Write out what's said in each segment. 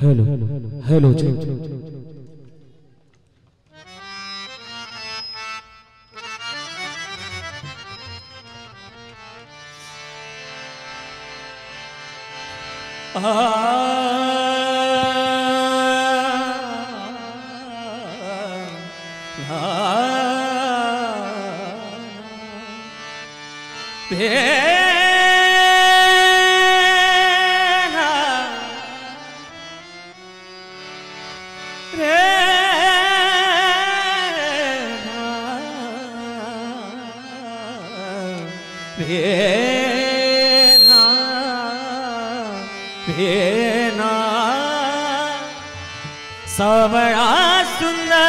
Hello hello जी। सावळा सुंदर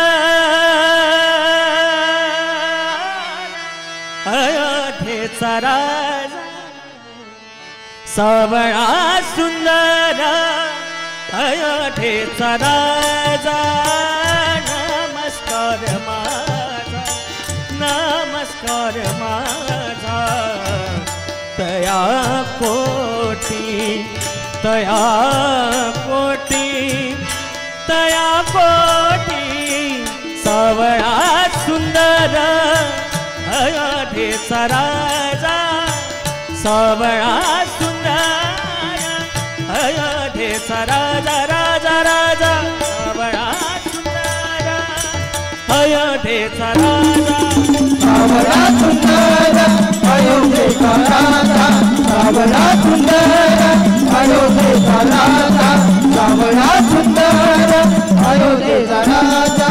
अयोध्येचा राजा, सावळा सुंदर अयोध्येचा राजा, नमस्कार माझा, नमस्कार माझा, तया कोटी, तया कोटी, तया कोटी, सावळा सुंदर अयोध्येचा राजा, सावळा सुंदर अयोध्येचा राजा, राजा राजा, सावळा सुंदर अयोध्येचा राजा, सावळा सुंदर अयोध्येचा राजा, सावळा सुंदर अयोध्येचा राजा, सावळा सुंदर अयोध्येचा राजा.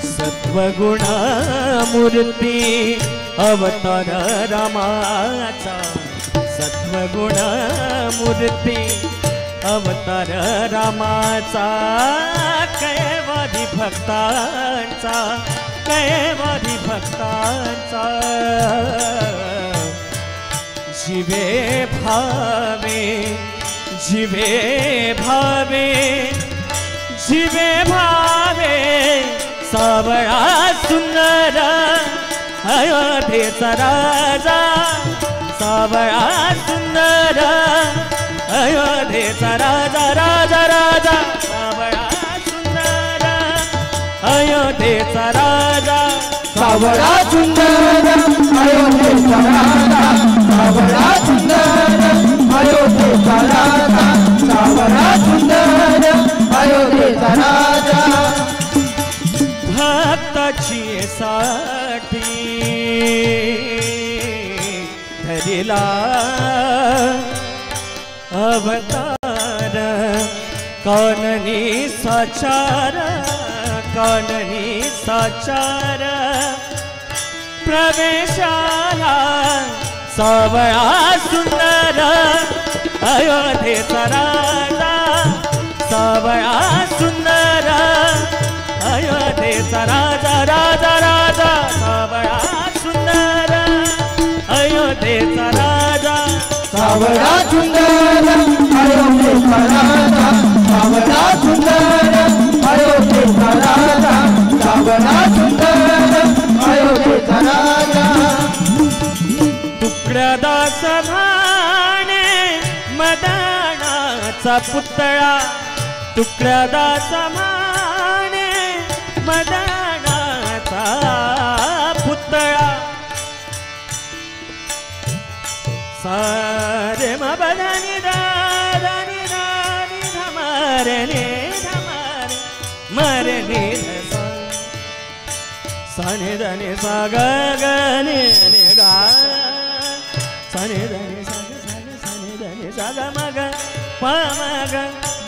सत्वगुण मूर्ती अवतार रामाचा, सत्वगुण मूर्ती अवतार रामाचा, कैवारी भक्तांचा, कैवारी भक्तांचा, जीवे भावे, जीवे भावे, जीवे भावे, सावळा सुंदर अयोध्येचा राजा, सावळा सुंदर अयोध्येचा राजा, राजा राजा, सावळा सुंदर अयोध्येचा राजा, सावळा सुंदर अयोध्येचा राजा, सावळा सुंदर अयोध्येचा राजा, सावळा सुंदर अयोध्येचा राजा. भक्ताची साठी धरिला अवतार, काननी साचार, काननी साचार, प्रवेशाला सावळा सुंदर अयोध्येचा राजा, सावळा सुंदर अयोध्येचा राजा, राजा राजा, सावळा सुंदर अयोध्येचा राजा, सावळा सुंदर अयोध्येचा राजा, सावळा सुंदर अयोध्येचा राजा, सावळा सुंदर अयोध्येचा राजा. तुकडदास भाणे मदनाचा पुतळा, तुकडदास भाणे मदनाचा पुतळा, सारे मबदानी दादानी दानी धमारने धमार मरने सा, सने धने सा गगने गा, सने धने सा सने धने सा ग मग प मग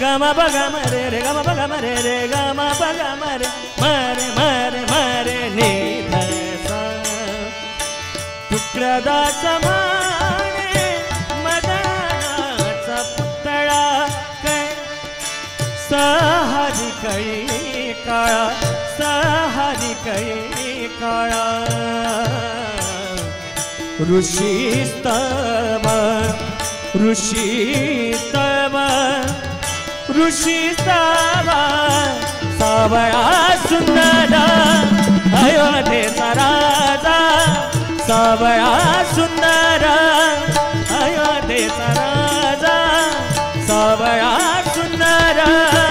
गम ब गम रे रे गम ब गम रे रे गम ब गम रे मरे मरे मरे ने ध सा. तुकडदास भाणे मदनाचा पुतळा, कै सहारी कळी काळा, सहारी कळी काळा, ऋषी स्तव, ऋषी स्तव, ऋषी स्तव, सावळा सुंदर अयोध्येचा राजा, सावळा सुंदर अयोध्येचा राजा, सावळा सुंदर ग